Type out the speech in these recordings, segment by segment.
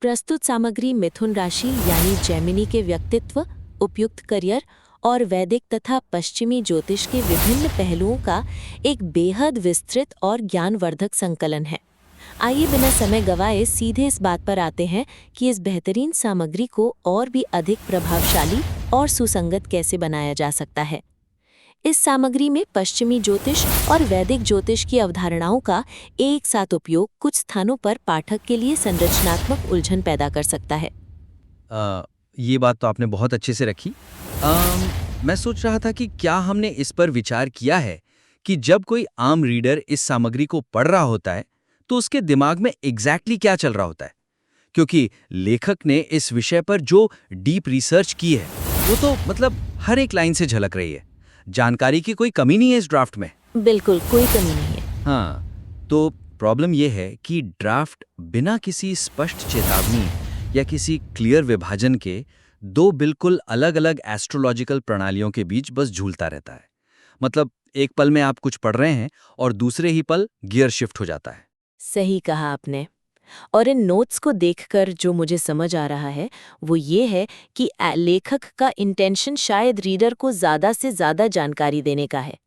प्रस्तुत सामग्री मिथुन राशि यानी जेमिनी के व्यक्तित्व, उपयुक्त करियर और वैदिक तथा पश्चिमी ज्योतिष के विभिन्न पहलुओं का एक बेहद विस्तृत और ज्ञानवर्धक संकलन है। आइए बिना समय गवाए सीधे इस बात पर आते हैं कि इस बेहतरीन सामग्री को और भी अधिक प्रभावशाली और सुसंगत कैसे बनाया जा सकता है। इस सामग्री में पश्चिमी ज्योतिष और वैदिक ज्योतिष की अवधारणाओं का एक साथ उपयोग कुछ स्थानों पर पाठक के लिए संरचनात्मक उलझन पैदा कर सकता है। ये बात तो आपने बहुत अच्छे से रखी। मैं सोच रहा था कि क्या हमने इस पर विचार किया है कि जब कोई आम रीडर इस सामग्री को पढ़ रहा होता है तो उसके दिमाग में एग्जैक्टली क्या चल रहा होता है, क्योंकि लेखक ने इस विषय पर जो डीप रिसर्च की है वो तो मतलब हर एक लाइन से झलक रही है। जानकारी की कोई कमी नहीं है इस ड्राफ्ट में। बिल्कुल कोई कमी नहीं है। हाँ, तो प्रॉब्लम यह है कि ड्राफ्ट बिना किसी स्पष्ट चेतावनी या किसी क्लियर विभाजन के दो बिल्कुल अलग अलग एस्ट्रोलॉजिकल प्रणालियों के बीच बस झूलता रहता है। मतलब एक पल में आप कुछ पढ़ रहे हैं और दूसरे ही पल गियर शिफ्ट हो जाता है। सही कहा आपने। और इन नोट्स को देखकर जो मुझे समझ आ रहा है वो ये है कि लेखक का इंटेंशन शायद रीडर को ज़्यादा से ज़्यादा जानकारी देने का है,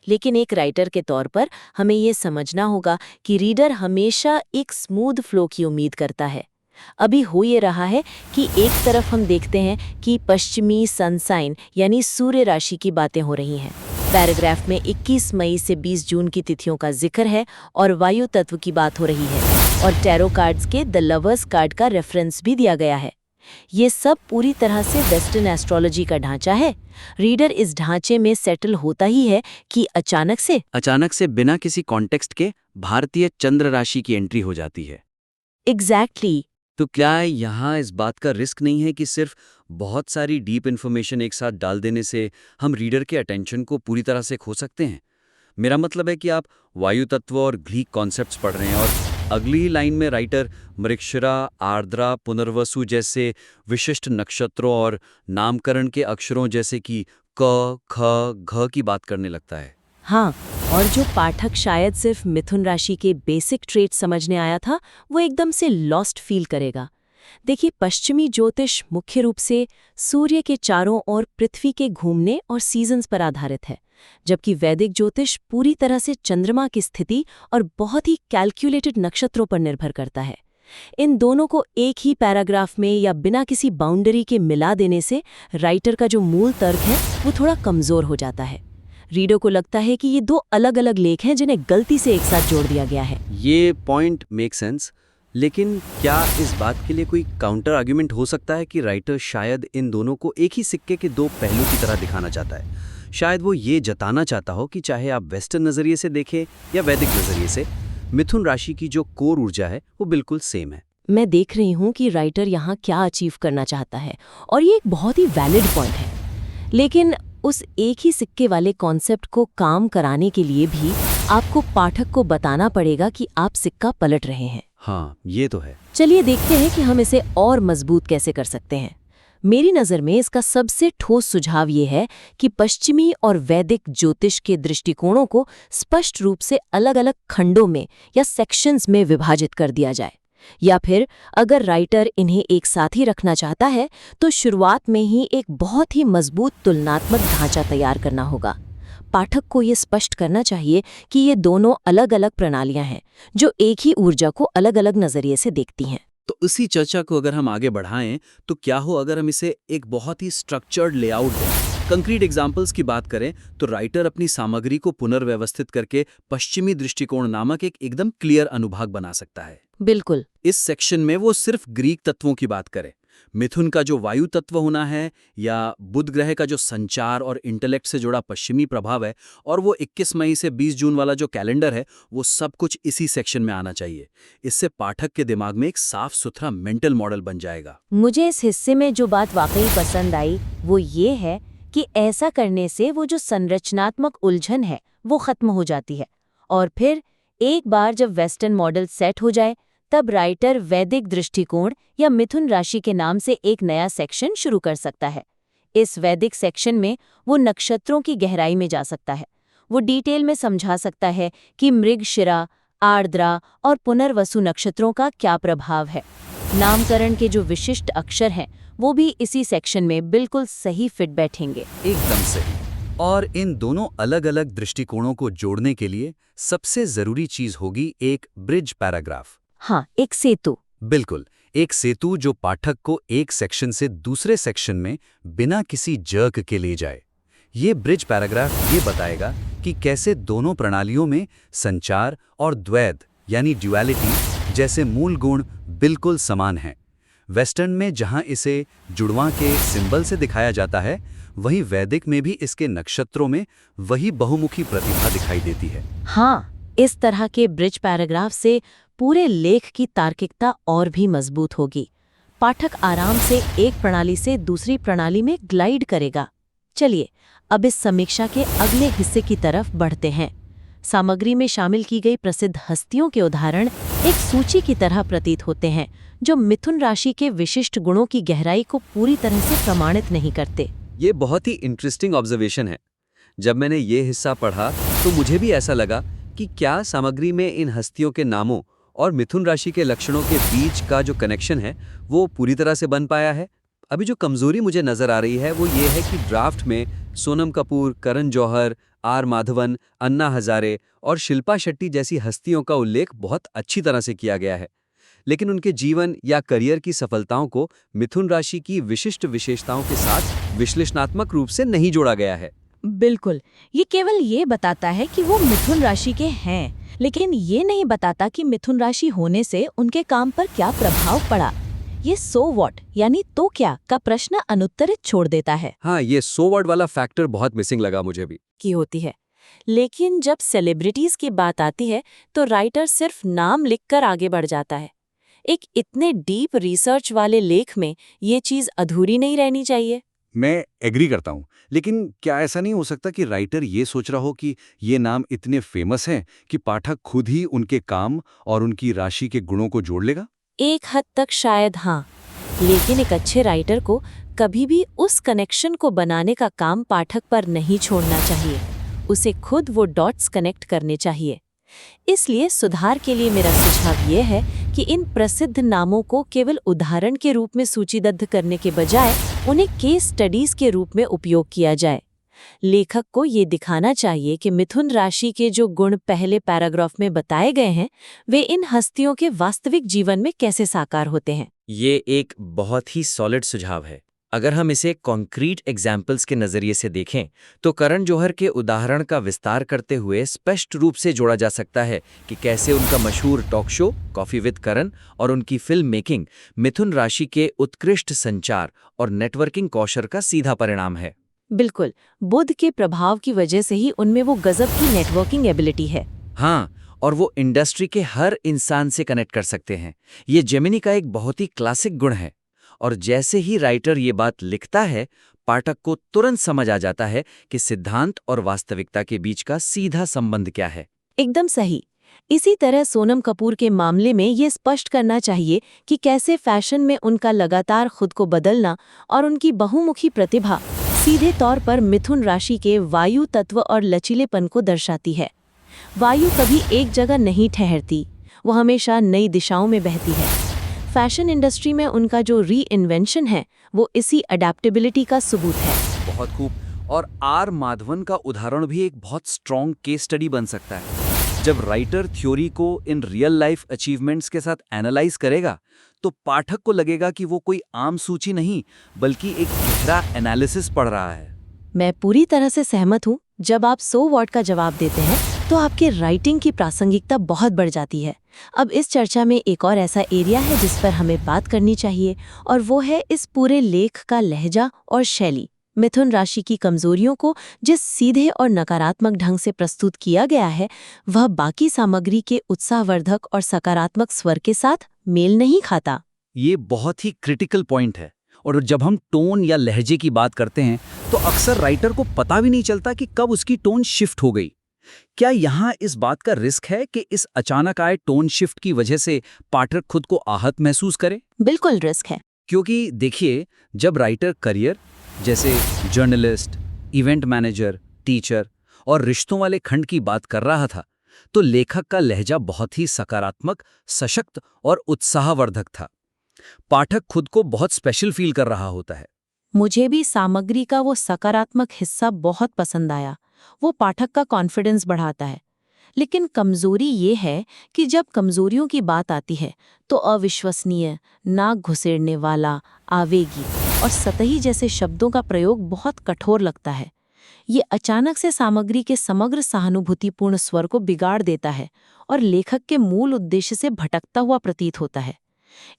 लेकिन एक राइटर के तौर पर हमें ये समझना होगा कि रीडर हमेशा एक स्मूथ फ्लो की उम्मीद करता है। अभी हो ये रहा है कि एक तरफ हम देखते हैं कि पश्चिमी सन साइन यानी सूर्य राशि की बातें हो रही हैं। पैराग्राफ में 21 मई से 20 जून की तिथियों का जिक्र है और वायु तत्व की बात हो रही है, और टैरो कार्ड्स के द लवर्स कार्ड का रेफरेंस भी दिया गया है। ये सब पूरी तरह से वेस्टर्न एस्ट्रोलॉजी का ढांचा है। रीडर इस ढांचे में सेटल होता ही है कि अचानक से बिना किसी कॉन्टेक्स्ट के भारतीय चंद्र राशि की एंट्री हो जाती है। एग्जैक्टली। तो क्या यहाँ इस बात का रिस्क नहीं है कि सिर्फ बहुत सारी डीप इन्फॉर्मेशन एक साथ डाल देने से हम रीडर के अटेंशन को पूरी तरह से खो सकते हैं? मेरा मतलब है कि आप वायु तत्व और ग्रीक कॉन्सेप्ट्स पढ़ रहे हैं और अगली ही लाइन में राइटर मृगशिरा, आर्द्रा, पुनर्वसु जैसे विशिष्ट नक्षत्रों और नामकरण के अक्षरों जैसे कि क, ख, घ की बात करने लगता है। हाँ, और जो पाठक शायद सिर्फ मिथुन राशि के बेसिक ट्रेट समझने आया था वो एकदम से लॉस्ट फील करेगा। देखिए, पश्चिमी ज्योतिष मुख्य रूप से सूर्य के चारों ओर पृथ्वी के घूमने और सीजन्स पर आधारित है, जबकि वैदिक ज्योतिष पूरी तरह से चंद्रमा की स्थिति और बहुत ही कैलकुलेटेड नक्षत्रों पर निर्भर करता है। इन दोनों को एक ही पैराग्राफ में या बिना किसी बाउंड्री के मिला देने से राइटर का जो मूल तर्क है वो थोड़ा कमजोर हो जाता है। रीडर को लगता है कि ये दो अलग अलग लेख हैं जिन्हें गलती से एक साथ जोड़ दिया गया है। ये पॉइंट मेक सेंस, लेकिन क्या इस बात के लिए कोई काउंटर आर्ग्यूमेंट हो सकता है कि राइटर शायद इन दोनों को एक ही सिक्के के दो पहलू की तरह दिखाना चाहता है? शायद वो ये जताना चाहता हो कि चाहे आप वेस्टर्न नज़रिए से देखें या वैदिक नज़रिए से, मिथुन राशि की जो कोर ऊर्जा है वो बिल्कुल सेम है। मैं देख रही हूँ कि राइटर यहाँ क्या अचीव करना चाहता है, और ये एक बहुत ही वैलिड पॉइंट है। लेकिन उस एक ही सिक्के वाले कॉन्सेप्ट को काम कराने के लिए भी आपको पाठक को बताना पड़ेगा कि आप सिक्का पलट रहे हैं। हाँ, ये तो है। चलिए देखते हैं कि हम इसे और मजबूत कैसे कर सकते हैं। मेरी नज़र में इसका सबसे ठोस सुझाव ये है कि पश्चिमी और वैदिक ज्योतिष के दृष्टिकोणों को स्पष्ट रूप से अलग अलग खंडों में या सेक्शंस में विभाजित कर दिया जाए, या फिर अगर राइटर इन्हें एक साथ ही रखना चाहता है तो शुरुआत में ही एक बहुत ही मजबूत तुलनात्मक ढांचा तैयार करना होगा। पाठक को ये स्पष्ट करना चाहिए कि ये दोनों अलग अलग प्रणालियां हैं जो एक ही ऊर्जा को अलग अलग नजरिए से देखती हैं। तो इसी चर्चा को अगर हम आगे बढ़ाएं तो क्या हो अगर हम इसे एक बहुत ही स्ट्रक्चर्ड लेआउट दें? कंक्रीट एग्जाम्पल्स की बात करें तो राइटर अपनी सामग्री को पुनर्व्यवस्थित करके पश्चिमी दृष्टिकोण नामक एक एकदम क्लियर अनुभाग बना सकता है। बिल्कुल। इस सेक्शन में वो सिर्फ ग्रीक तत्वों की बात करे, मिथुन का जो वायु तत्व होना है या बुध ग्रह का जो संचार और इंटेलेक्ट से जुड़ा पश्चिमी प्रभाव है, और वो 21 मई से 20 जून वाला जो कैलेंडर है, वो सब कुछ इसी सेक्शन में आना चाहिए। इससे पाठक के दिमाग में एक साफ सुथरा मेंटल मॉडल बन जाएगा। मुझे इस हिस्से में जो बात वाकई पसंद आई वो ये है कि ऐसा करने से वो जो संरचनात्मक उलझन है वो खत्म हो जाती है, और फिर एक बार जब वेस्टर्न मॉडल सेट हो जाए तब राइटर वैदिक दृष्टिकोण या मिथुन राशि के नाम से एक नया सेक्शन शुरू कर सकता है। इस वैदिक सेक्शन में वो नक्षत्रों की गहराई में जा सकता है। वो डिटेल में समझा सकता है कि मृगशिरा, आर्द्रा और पुनर्वसु नक्षत्रों का क्या प्रभाव है। नामकरण के जो विशिष्ट अक्षर हैं वो भी इसी सेक्शन में बिल्कुल सही फिट बैठेंगे। एकदम सही। और इन दोनों अलग-अलग दृष्टिकोणों को जोड़ने के लिए सबसे जरूरी चीज होगी एक ब्रिज पैराग्राफ। हाँ, एक सेतु। बिल्कुल, एक सेतु जो पाठक को एक सेक्शन से दूसरे सेक्शन में बिना किसी जर्क के ले जाए। ये ब्रिज पैराग्राफ ये बताएगा कि कैसे दोनों प्रणालियों में संचार और द्वैध यानी ड्युअलिटी जैसे मूल गुण बिल्कुल समान हैं। वेस्टर्न में जहां इसे जुड़वां के सिंबल से दिखाया जाता है, वहीं वैदिक में भी इसके नक्षत्रों में वही बहुमुखी प्रतिभा दिखाई देती है। हाँ, इस तरह के ब्रिज पैराग्राफ से पूरे लेख की तार्किकता और भी मजबूत होगी। पाठक आराम से एक प्रणाली से दूसरी प्रणाली में ग्लाइड करेगा। चलिए, अब इस समीक्षा के अगले हिस्से की तरफ बढ़ते हैं। सामग्री में शामिल की गई प्रसिद्ध हस्तियों के उदाहरण एक सूची की तरह प्रतीत होते हैं, जो मिथुन राशि के विशिष्ट गुणों की गहराई को पूरी तरह से प्रमाणित नहीं करते। ये बहुत ही इंटरेस्टिंग ऑब्जर्वेशन है। जब मैंने ये हिस्सा पढ़ा तो मुझे भी ऐसा लगा कि क्या सामग्री में इन हस्तियों के नामों और मिथुन राशि के लक्षणों के बीच का जो कनेक्शन है वो पूरी तरह से बन पाया है। अभी जो कमजोरी मुझे नजर आ रही है वो ये है कि ड्राफ्ट में सोनम कपूर, करण जौहर, आर माधवन, अन्ना हजारे और शिल्पा शेट्टी जैसी हस्तियों का उल्लेख बहुत अच्छी तरह से किया गया है, लेकिन उनके जीवन या करियर की सफलताओं को मिथुन राशि की विशिष्ट विशेषताओं के साथ विश्लेषणात्मक रूप से नहीं जोड़ा गया है। बिल्कुल, ये केवल ये बताता है कि वो मिथुन राशि के हैं, लेकिन ये नहीं बताता कि मिथुन राशि होने से उनके काम पर क्या प्रभाव पड़ा। ये सो व्हाट यानी तो क्या का प्रश्न अनुत्तरित छोड़ देता है। हाँ, ये सो वर्ड वाला फैक्टर बहुत मिसिंग लगा मुझे भी। की होती है। लेकिन जब सेलिब्रिटीज की बात आती है तो राइटर सिर्फ नाम लिखकर आगे बढ़ जाता है। एक इतने डीप रिसर्च वाले लेख में ये चीज अधूरी नहीं रहनी चाहिए। मैं एग्री करता हूँ, लेकिन क्या ऐसा नहीं हो सकता कि राइटर ये सोच रहा हो कि ये नाम इतने फेमस हैं कि पाठक खुद ही उनके काम और उनकी राशि के गुणों को जोड़ लेगा? एक हद तक शायद हाँ, लेकिन एक अच्छे राइटर को कभी भी उस कनेक्शन को बनाने का काम पाठक पर नहीं छोड़ना चाहिए। उसे खुद वो डॉट्स कनेक्ट करने चाहिए। इसलिए सुधार के लिए मेरा सुझाव ये है कि इन प्रसिद्ध नामों को केवल उदाहरण के रूप में सूचीबद्ध करने के बजाय उन्हें केस स्टडीज के रूप में उपयोग किया जाए। लेखक को ये दिखाना चाहिए कि मिथुन राशि के जो गुण पहले पैराग्राफ में बताए गए हैं वे इन हस्तियों के वास्तविक जीवन में कैसे साकार होते हैं। ये एक बहुत ही सॉलिड सुझाव है। अगर हम इसे कॉन्क्रीट एग्जाम्पल्स के नज़रिए से देखें तो करण जौहर के उदाहरण का विस्तार करते हुए स्पष्ट रूप से जोड़ा जा सकता है कि कैसे उनका मशहूर टॉक शो कॉफी विद करण और उनकी फिल्म मेकिंग मिथुन राशि के उत्कृष्ट संचार और नेटवर्किंग कौशल का सीधा परिणाम है। बिल्कुल, बुध के प्रभाव की वजह से ही उनमें वो गजब की नेटवर्किंग एबिलिटी है। हाँ, और वो इंडस्ट्री के हर इंसान से कनेक्ट कर सकते हैं। ये जेमिनी का एक बहुत ही क्लासिक गुण है। और जैसे ही राइटर ये बात लिखता है, पाठक को तुरंत समझ आ जाता है कि सिद्धांत और वास्तविकता के बीच का सीधा संबंध क्या है। एकदम सही। इसी तरह सोनम कपूर के मामले में ये स्पष्ट करना चाहिए कि कैसे फैशन में उनका लगातार खुद को बदलना और उनकी बहुमुखी प्रतिभा सीधे तौर पर मिथुन राशि के वायु तत्व और लचीलेपन को दर्शाती है। वायु कभी एक जगह नहीं ठहरती, वो हमेशा नई दिशाओं में बहती है। फैशन इंडस्ट्री में उनका जो री इन्वेंशन है वो इसी अडेप्टेबिलिटी का सबूत है। बहुत खूब। और आर माधवन का उदाहरण भी एक बहुत स्ट्रॉन्ग केस स्टडी बन सकता है। जब राइटर थ्योरी को इन रियल लाइफ अचीवमेंट्स के साथ एनालाइज करेगा तो पाठक को लगेगा कि वो कोई आम सूची नहीं बल्कि एक गहरा एनालिसिस पढ़ रहा है। मैं पूरी तरह से सहमत हूँ। जब आप सो व्हाट का जवाब देते हैं तो आपके राइटिंग की प्रासंगिकता बहुत बढ़ जाती है। अब इस चर्चा में एक और ऐसा एरिया है जिस पर हमें बात करनी चाहिए और वो है इस पूरे लेख का लहजा और शैली। मिथुन राशि की कमजोरियों को जिस सीधे और नकारात्मक ढंग से प्रस्तुत किया गया है वह बाकी सामग्री के उत्साहवर्धक और सकारात्मक स्वर के साथ मेल नहीं खाता। ये बहुत ही क्रिटिकल पॉइंट है। और जब हम टोन या लहजे की बात करते हैं तो अक्सर राइटर को पता भी नहीं चलता कि कब उसकी टोन शिफ्ट हो गई। क्या यहाँ इस बात का रिस्क है कि इस अचानक आए टोन शिफ्ट की वजह से पाठक खुद को आहत महसूस करे? बिल्कुल रिस्क है। क्योंकि देखिए, जब राइटर करियर जैसे जर्नलिस्ट, इवेंट मैनेजर, टीचर और रिश्तों वाले खंड की बात कर रहा था तो लेखक का लहजा बहुत ही सकारात्मक, सशक्त और उत्साहवर्धक था। पाठक खुद को बहुत स्पेशल फील कर रहा होता है। मुझे भी सामग्री का वो सकारात्मक हिस्सा बहुत पसंद आया। वो पाठक का कॉन्फिडेंस बढ़ाता है। लेकिन कमजोरी ये है कि जब कमजोरियों की बात आती है तो अविश्वसनीय, नाक घुसेड़ने वाला, आवेगी और सतही जैसे शब्दों का प्रयोग बहुत कठोर लगता है। ये अचानक से सामग्री के समग्र सहानुभूतिपूर्ण स्वर को बिगाड़ देता है और लेखक के मूल उद्देश्य से भटकता हुआ प्रतीत होता है।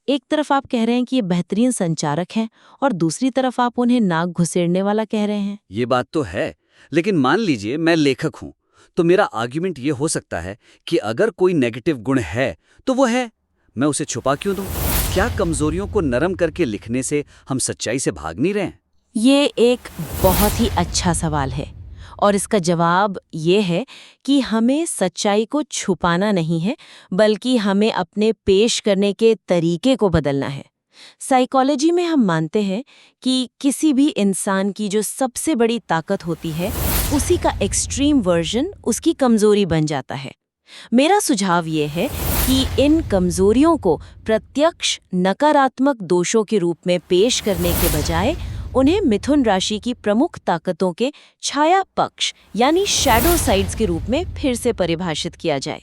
एक तरफ आप कह रहे हैं कि ये बेहतरीन संचारक हैं और दूसरी तरफ आप उन्हें नाक घुसेड़ने वाला कह रहे हैं। ये बात तो है, लेकिन मान लीजिए मैं लेखक हूं, तो मेरा आर्ग्यूमेंट ये हो सकता है कि अगर कोई नेगेटिव गुण है तो वो है, मैं उसे छुपा क्यों दूं? क्या कमजोरियों को नरम करके लिखने से हम सच्चाई से भाग नहीं रहे? ये एक बहुत ही अच्छा सवाल है और इसका जवाब ये है कि हमें सच्चाई को छुपाना नहीं है, बल्कि हमें अपने पेश करने के तरीके को बदलना है। साइकोलॉजी में हम मानते हैं कि किसी भी इंसान की जो सबसे बड़ी ताकत होती है, उसी का एक्सट्रीम वर्जन उसकी कमजोरी बन जाता है। मेरा सुझाव ये है कि इन कमजोरियों को प्रत्यक्ष नकारात्मक दोषों के रूप में पेश करने के बजाय उन्हें मिथुन राशि की प्रमुख ताकतों के छाया पक्ष यानी शैडो साइड्स के रूप में फिर से परिभाषित किया जाए।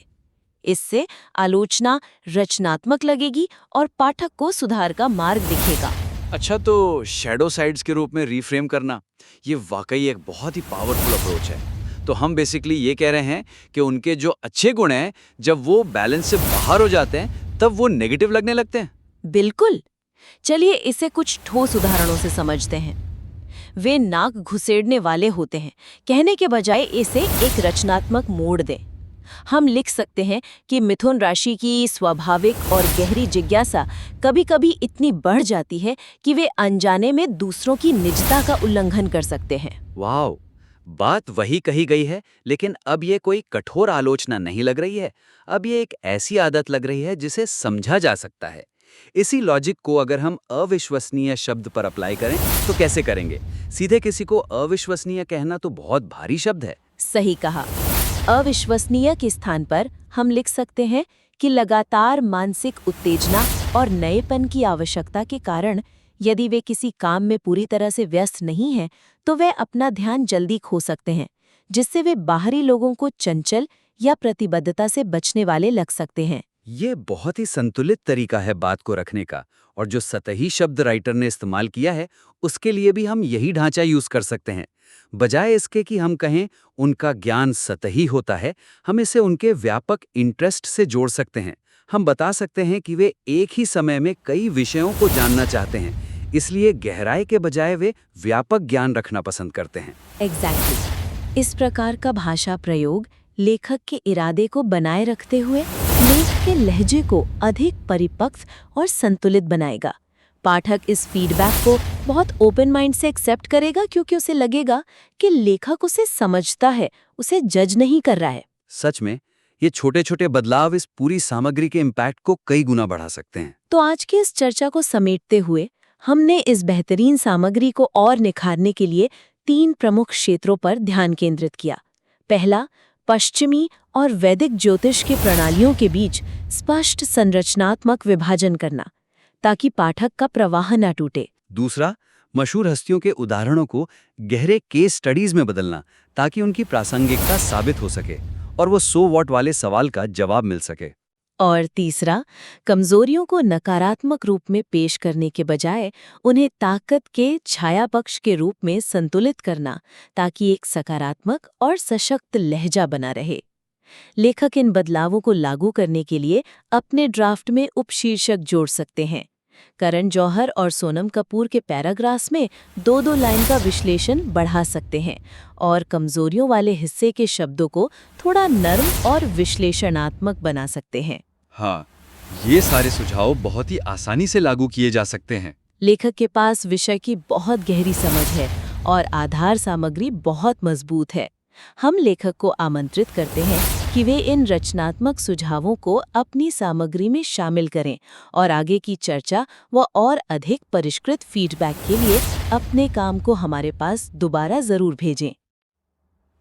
इससे आलोचना रचनात्मक लगेगी और पाठक को सुधार का मार्ग दिखेगा। अच्छा, तो शैडो साइड्स के रूप में रीफ्रेम करना, ये वाकई एक बहुत ही पावरफुल अप्रोच है। तो हम बेसिकली ये कह रहे हैं कि उनके जो अच्छे गुण हैं, जब वो बैलेंस से बाहर हो जाते हैं तब वो नेगेटिव लगने लगते हैं। बिल्कुल। चलिए इसे कुछ ठोस उदाहरणों से समझते हैं। वे नाक घुसेड़ने वाले होते हैं कहने के बजाय इसे एक रचनात्मक मोड़ दें। हम लिख सकते हैं कि मिथुन राशि की स्वाभाविक और गहरी जिज्ञासा कभी-कभी इतनी बढ़ जाती है कि वे अनजाने में दूसरों की निजता का उल्लंघन कर सकते हैं। वाह, बात वही कही गई है, लेकिन अब ये कोई कठोर आलोचना नहीं लग रही है। अब ये एक ऐसी आदत लग रही है जिसे समझा जा सकता है। इसी लॉजिक को अगर हम अविश्वसनीय शब्द पर अप्लाई करें तो कैसे करेंगे? सीधे किसी को अविश्वसनीय कहना तो बहुत भारी शब्द है। सही कहा। अविश्वसनीय के स्थान पर हम लिख सकते हैं कि लगातार मानसिक उत्तेजना और नएपन की आवश्यकता के कारण यदि वे किसी काम में पूरी तरह से व्यस्त नहीं हैं, तो वे अपना ध्यान जल्दी खो सकते हैं, जिससे वे बाहरी लोगों को चंचल या प्रतिबद्धता से बचने वाले लग सकते हैं। ये बहुत ही संतुलित तरीका है बात को रखने का, और जो सतही शब्द राइटर ने इस्तेमाल किया है उसके लिए भी हम यही ढांचा यूज कर सकते हैं। बजाय इसके कि हम कहें उनका ज्ञान सतही होता है, हम इसे उनके व्यापक इंटरेस्ट से जोड़ सकते हैं। हम बता सकते हैं कि वे एक ही समय में कई विषयों को जानना चाहते हैं, इसलिए गहराई के बजाय वे व्यापक ज्ञान रखना पसंद करते हैं। एग्जैक्टली। इस प्रकार का भाषा प्रयोग लेखक के इरादे को बनाए रखते हुए लेख के लहजे को अधिक परिपक्व और संतुलित बनाएगा। पाठक इस फीडबैक को बहुत ओपन माइंड से एक्सेप्ट करेगा, क्योंकि उसे लगेगा कि लेखक उसे समझता है, उसे जज नहीं कर रहा है। सच में ये छोटे छोटे बदलाव इस पूरी सामग्री के इम्पैक्ट को कई गुना बढ़ा सकते हैं। तो आज की इस चर्चा को समेटते हुए हमने इस बेहतरीन सामग्री को और निखारने के लिए 3 प्रमुख क्षेत्रों पर ध्यान केंद्रित किया। पहला, पश्चिमी और वैदिक ज्योतिष की प्रणालियों के बीच स्पष्ट संरचनात्मक विभाजन करना, ताकि पाठक का प्रवाह न टूटे। दूसरा, मशहूर हस्तियों के उदाहरणों को गहरे केस स्टडीज में बदलना, ताकि उनकी प्रासंगिकता साबित हो सके और वो सो वॉट वाले सवाल का जवाब मिल सके। और तीसरा, कमजोरियों को नकारात्मक रूप में पेश करने के बजाय उन्हें ताकत के छाया पक्ष के रूप में संतुलित करना, ताकि एक सकारात्मक और सशक्त लहजा बना रहे। लेखक इन बदलावों को लागू करने के लिए अपने ड्राफ्ट में उपशीर्षक जोड़ सकते हैं। करण जौहर और सोनम कपूर के पैराग्राफ्स में 2-2 लाइन का विश्लेषण बढ़ा सकते हैं और कमजोरियों वाले हिस्से के शब्दों को थोड़ा नर्म और विश्लेषणात्मक बना सकते हैं। हाँ, ये सारे सुझाव बहुत ही आसानी से लागू किए जा सकते हैं। लेखक के पास विषय की बहुत गहरी समझ है और आधार सामग्री बहुत मजबूत है। हम लेखक को आमंत्रित करते हैं कि वे इन रचनात्मक सुझावों को अपनी सामग्री में शामिल करें और आगे की चर्चा व और अधिक परिष्कृत फीडबैक के लिए अपने काम को हमारे पास दोबारा जरूर भेजें।